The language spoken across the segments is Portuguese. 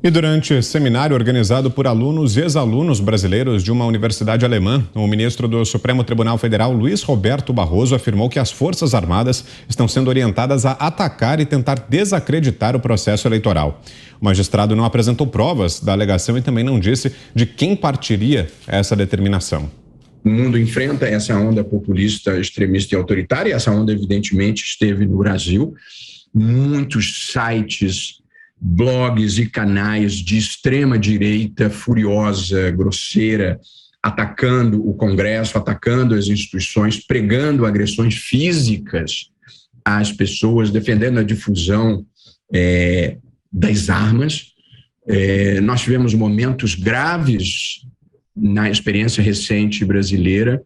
E durante seminário organizado por alunos e ex-alunos brasileiros de uma universidade alemã, o ministro do Supremo Tribunal Federal, Luiz Roberto Barroso, afirmou que as Forças Armadas estão sendo orientadas a atacar e tentar desacreditar o processo eleitoral. O magistrado não apresentou provas da alegação e também não disse de quem partiria essa determinação. O mundo enfrenta essa onda populista, extremista e autoritária, e essa onda evidentemente esteve no Brasil. Muitos sites, blogs e canais de extrema direita furiosa, grosseira, atacando o Congresso, atacando as instituições, pregando agressões físicas às pessoas, defendendo a difusão das armas. Nós tivemos momentos graves na experiência recente brasileira,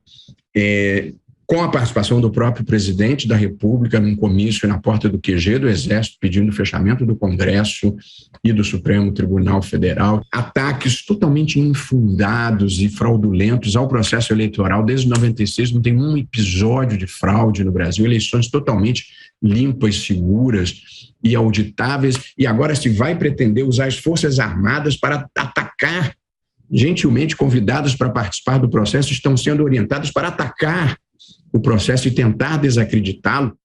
com a participação do próprio presidente da República num comício na porta do QG do Exército, pedindo o fechamento do Congresso e do Supremo Tribunal Federal. Ataques totalmente infundados e fraudulentos ao processo eleitoral. Desde 96 não tem um episódio de fraude no Brasil. Eleições totalmente limpas, seguras e auditáveis. E agora se vai pretender usar as Forças Armadas para atacar. Gentilmente convidados para participar do processo estão sendo orientados para atacar o processo e tentar desacreditá-lo.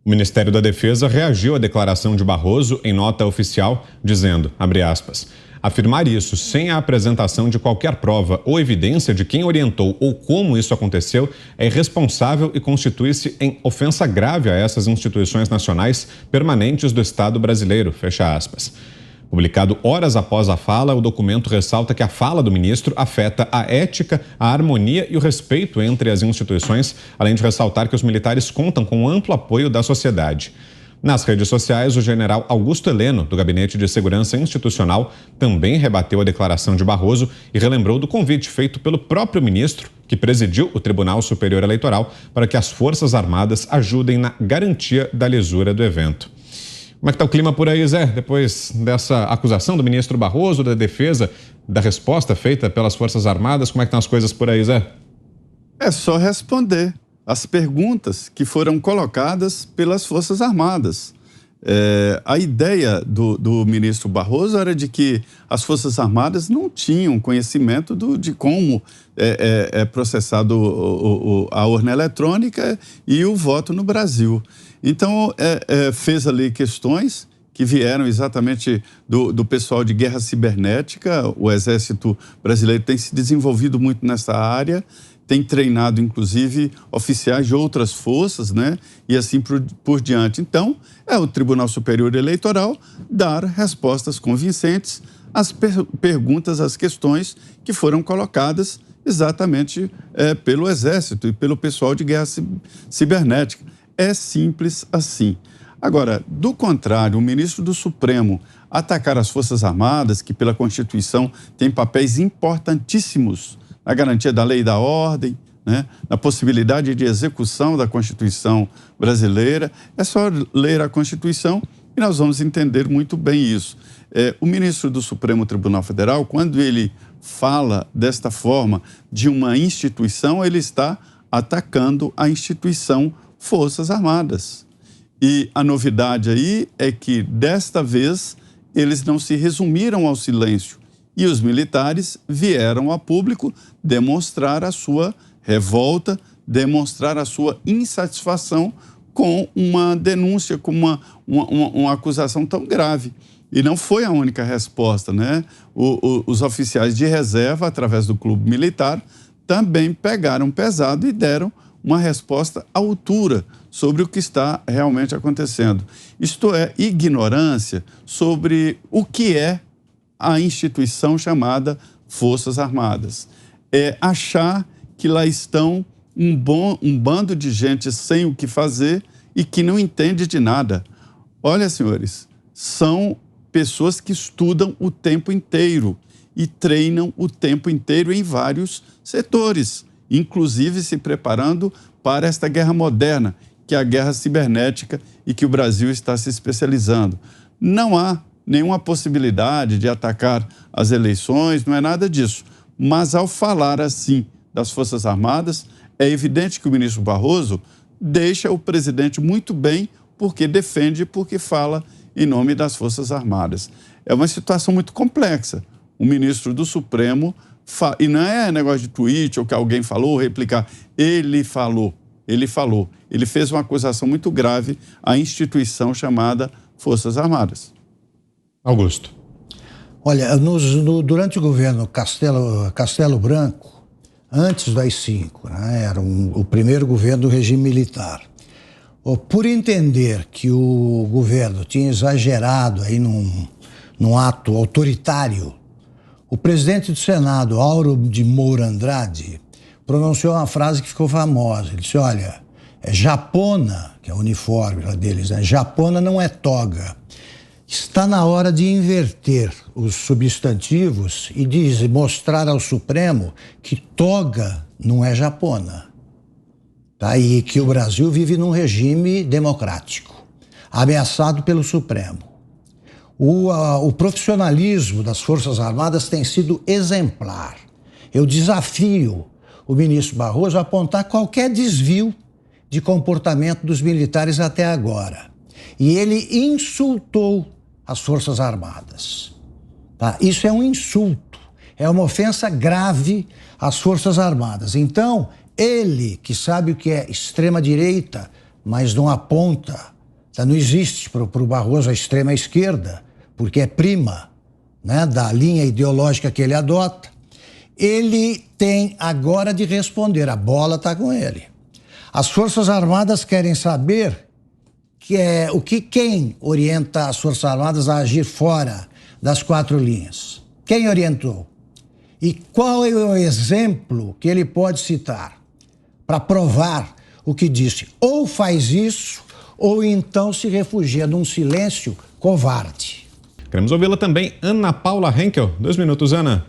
O Ministério da Defesa reagiu à declaração de Barroso em nota oficial, dizendo, abre aspas, afirmar isso sem a apresentação de qualquer prova ou evidência de quem orientou ou como isso aconteceu é irresponsável e constitui-se em ofensa grave a essas instituições nacionais permanentes do Estado brasileiro, fecha aspas. Publicado horas após a fala, o documento ressalta que a fala do ministro afeta a ética, a harmonia e o respeito entre as instituições, além de ressaltar que os militares contam com amplo apoio da sociedade. Nas redes sociais, o general Augusto Heleno, do Gabinete de Segurança Institucional, também rebateu a declaração de Barroso e relembrou do convite feito pelo próprio ministro, que presidiu o Tribunal Superior Eleitoral, para que as Forças Armadas ajudem na garantia da lisura do evento. Como é que está o clima por aí, Zé? Depois dessa acusação do ministro Barroso, da defesa, da resposta feita pelas Forças Armadas, como é que estão as coisas por aí, Zé? É só responder as perguntas que foram colocadas pelas Forças Armadas. A ideia do ministro Barroso era de que as Forças Armadas não tinham conhecimento de como é processado a urna eletrônica e o voto no Brasil. Então, fez ali questões que vieram exatamente do pessoal de guerra cibernética. O Exército Brasileiro tem se desenvolvido muito nessa área, tem treinado, inclusive, oficiais de outras forças, né? E assim por diante. Então, é o Tribunal Superior Eleitoral dar respostas convincentes às perguntas, às questões que foram colocadas exatamente pelo Exército e pelo pessoal de guerra cibernética. É simples assim. Agora, do contrário, o ministro do Supremo atacar as Forças Armadas, que pela Constituição têm papéis importantíssimos na garantia da lei e da ordem, né, na possibilidade de execução da Constituição brasileira, é só ler a Constituição e nós vamos entender muito bem isso. O ministro do Supremo Tribunal Federal, quando ele fala desta forma de uma instituição, ele está atacando a instituição Forças Armadas. E a novidade aí é que, desta vez, eles não se resumiram ao silêncio. E os militares vieram a público demonstrar a sua revolta, demonstrar a sua insatisfação com uma denúncia, com uma acusação tão grave. E não foi a única resposta, né? Os oficiais de reserva, através do clube militar, também pegaram pesado e deram uma resposta à altura sobre o que está realmente acontecendo. Isto é, ignorância sobre o que é a instituição chamada Forças Armadas. É achar que lá estão um bando de gente sem o que fazer e que não entende de nada. Olha, senhores, são pessoas que estudam o tempo inteiro e treinam o tempo inteiro em vários setores, inclusive se preparando para esta guerra moderna, que é a guerra cibernética e que o Brasil está se especializando. Não há nenhuma possibilidade de atacar as eleições, não é nada disso. Mas ao falar assim das Forças Armadas, é evidente que o ministro Barroso deixa o presidente muito bem porque defende, porque fala em nome das Forças Armadas. é uma situação muito complexa. O ministro do Supremo, e não é negócio de tweet ou que alguém falou, replicar, ele falou. Ele fez uma acusação muito grave à instituição chamada Forças Armadas. Augusto. Olha, durante o governo Castelo Branco, antes do AI-5, né, era o primeiro governo do regime militar, por entender que o governo tinha exagerado aí num ato autoritário, o presidente do Senado, Auro de Moura Andrade, pronunciou uma frase que ficou famosa. Ele disse, olha, japona, que é o uniforme lá deles, né? Japona não é toga. Está na hora de inverter os substantivos e mostrar ao Supremo que toga não é japona. Tá? E que o Brasil vive num regime democrático, ameaçado pelo Supremo. O profissionalismo das Forças Armadas tem sido exemplar. Eu desafio o ministro Barroso a apontar qualquer desvio de comportamento dos militares até agora. E ele insultou as Forças Armadas. Tá? Isso é um insulto, é uma ofensa grave às Forças Armadas. Então, ele, que sabe o que é extrema-direita, mas não aponta, tá? Não existe para o Barroso a extrema-esquerda, porque é prima, né, da linha ideológica que ele adota, ele tem agora de responder, a bola está com ele. As Forças Armadas querem saber quem orienta as Forças Armadas a agir fora das 4 linhas. Quem orientou? E qual é o exemplo que ele pode citar para provar o que disse? Ou faz isso, ou então se refugia num silêncio covarde. Queremos ouvi-la também, Ana Paula Henkel. 2 minutos, Ana.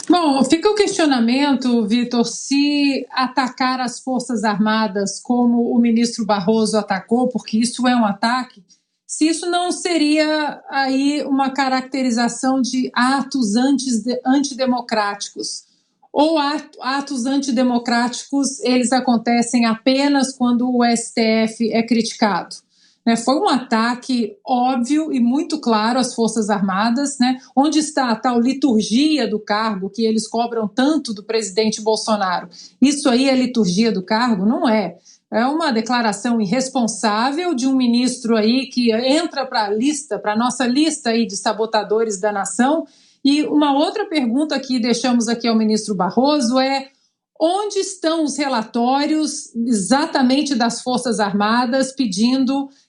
Bom, fica o questionamento, Vitor, se atacar as Forças Armadas como o ministro Barroso atacou, porque isso é um ataque, se isso não seria aí uma caracterização de atos antidemocráticos. Ou atos antidemocráticos, eles acontecem apenas quando o STF é criticado. Foi um ataque óbvio e muito claro às Forças Armadas, né? Onde está a tal liturgia do cargo que eles cobram tanto do presidente Bolsonaro? Isso aí é liturgia do cargo? Não é. É uma declaração irresponsável de um ministro aí que entra para a nossa lista aí de sabotadores da nação. E uma outra pergunta que deixamos aqui ao ministro Barroso é: onde estão os relatórios exatamente das Forças Armadas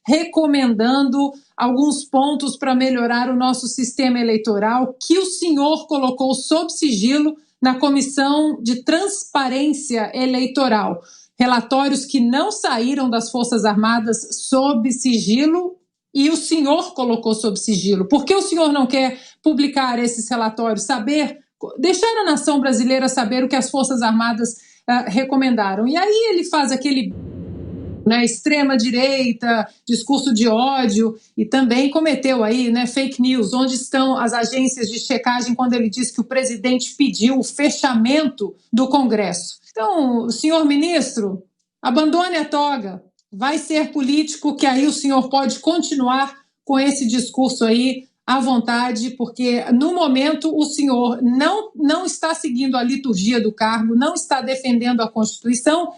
recomendando alguns pontos para melhorar o nosso sistema eleitoral que o senhor colocou sob sigilo na Comissão de Transparência Eleitoral? Relatórios que não saíram das Forças Armadas sob sigilo e o senhor colocou sob sigilo. Por que o senhor não quer publicar esses relatórios, deixar a nação brasileira saber o que as Forças Armadas recomendaram? E aí ele faz aquele extrema-direita, discurso de ódio, e também cometeu aí fake news. Onde estão as agências de checagem quando ele disse que o presidente pediu o fechamento do Congresso? Então, senhor ministro, abandone a toga, vai ser político, que aí o senhor pode continuar com esse discurso aí à vontade, porque no momento o senhor não está seguindo a liturgia do cargo, não está defendendo a Constituição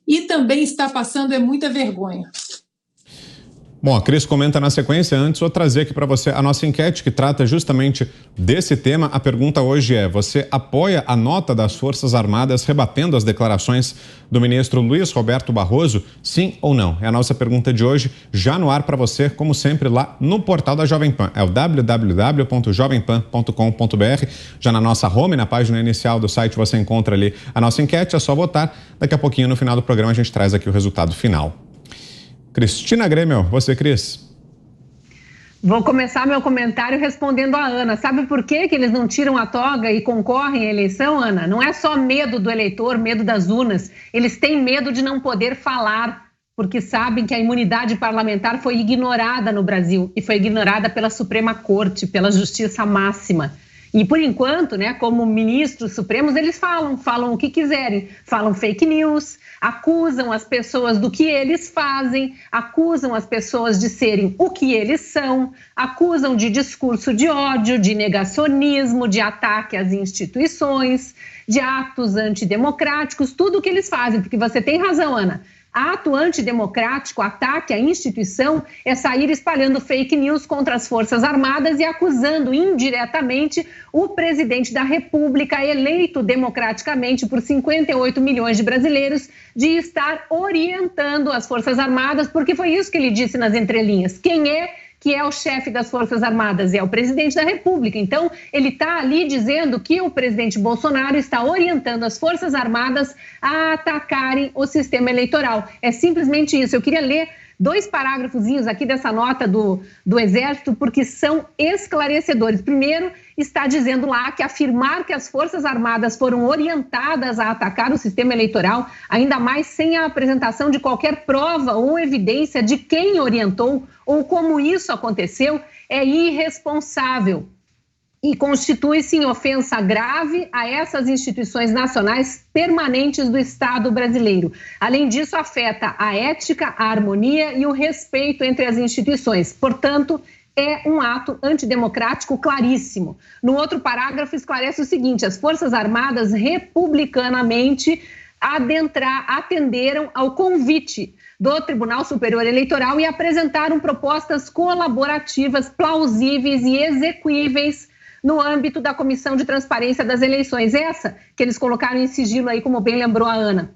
e também está passando muita vergonha. Bom, a Cris comenta na sequência. Antes, vou trazer aqui para você a nossa enquete que trata justamente desse tema. A pergunta hoje é: você apoia a nota das Forças Armadas rebatendo as declarações do ministro Luiz Roberto Barroso? Sim ou não? É a nossa pergunta de hoje, já no ar para você, como sempre, lá no portal da Jovem Pan. É o www.jovempan.com.br. Já na nossa home, na página inicial do site, você encontra ali a nossa enquete. É só votar. Daqui a pouquinho, no final do programa, a gente traz aqui o resultado final. Cristina Grêmio, você, Cris. Vou começar meu comentário respondendo a Ana. Sabe por que eles não tiram a toga e concorrem à eleição, Ana? Não é só medo do eleitor, medo das urnas. Eles têm medo de não poder falar, porque sabem que a imunidade parlamentar foi ignorada no Brasil e foi ignorada pela Suprema Corte, pela Justiça Máxima. E, por enquanto, né, como ministros supremos, eles falam o que quiserem, falam fake news, acusam as pessoas do que eles fazem, acusam as pessoas de serem o que eles são, acusam de discurso de ódio, de negacionismo, de ataque às instituições, de atos antidemocráticos, tudo o que eles fazem, porque você tem razão, Ana. Ato antidemocrático, ataque à instituição, é sair espalhando fake news contra as Forças Armadas e acusando indiretamente o presidente da República, eleito democraticamente por 58 milhões de brasileiros, de estar orientando as Forças Armadas, porque foi isso que ele disse nas entrelinhas. Quem é que é o chefe das Forças Armadas? É o presidente da República. Então, ele está ali dizendo que o presidente Bolsonaro está orientando as Forças Armadas a atacarem o sistema eleitoral. É simplesmente isso. Eu queria ler 2 parágrafozinhos aqui dessa nota do Exército, porque são esclarecedores. Primeiro, está dizendo lá que afirmar que as Forças Armadas foram orientadas a atacar o sistema eleitoral, ainda mais sem a apresentação de qualquer prova ou evidência de quem orientou ou como isso aconteceu, é irresponsável e constitui-se em ofensa grave a essas instituições nacionais permanentes do Estado brasileiro. Além disso, afeta a ética, a harmonia e o respeito entre as instituições. Portanto, é um ato antidemocrático claríssimo. No outro parágrafo, esclarece o seguinte: as Forças Armadas republicanamente atenderam ao convite do Tribunal Superior Eleitoral e apresentaram propostas colaborativas, plausíveis e exequíveis no âmbito da Comissão de Transparência das Eleições. Essa que eles colocaram em sigilo aí, como bem lembrou a Ana.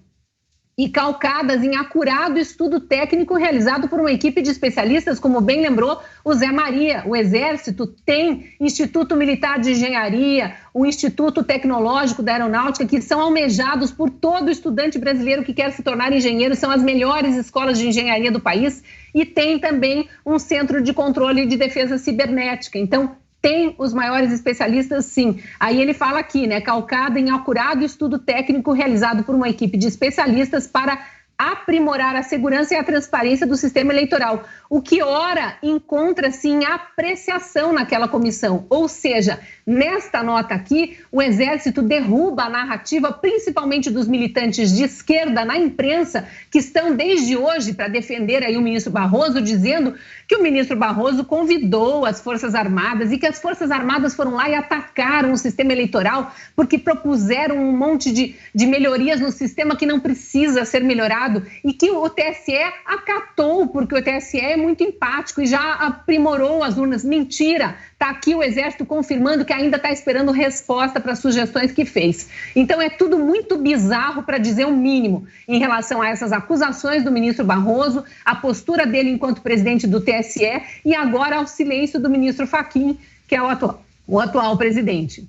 E calcadas em acurado estudo técnico realizado por uma equipe de especialistas, como bem lembrou o Zé Maria. O Exército tem Instituto Militar de Engenharia, o Instituto Tecnológico da Aeronáutica, que são almejados por todo estudante brasileiro que quer se tornar engenheiro, são as melhores escolas de engenharia do país, e tem também um centro de controle de defesa cibernética. Então, tem os maiores especialistas, sim. Aí ele fala aqui, né, calcado em acurado estudo técnico realizado por uma equipe de especialistas para aprimorar a segurança e a transparência do sistema eleitoral, o que ora encontra-se em apreciação naquela comissão. Ou seja, nesta nota aqui, o Exército derruba a narrativa, principalmente dos militantes de esquerda na imprensa, que estão desde hoje para defender aí o ministro Barroso, dizendo que o ministro Barroso convidou as Forças Armadas e que as Forças Armadas foram lá e atacaram o sistema eleitoral porque propuseram um monte de melhorias no sistema que não precisa ser melhorado, e que o TSE acatou, porque o TSE é muito empático e já aprimorou as urnas. Mentira! Está aqui o Exército confirmando que ainda está esperando resposta para as sugestões que fez. Então é tudo muito bizarro, para dizer o mínimo, em relação a essas acusações do ministro Barroso, a postura dele enquanto presidente do TSE e agora ao silêncio do ministro Fachin, que é o atual presidente.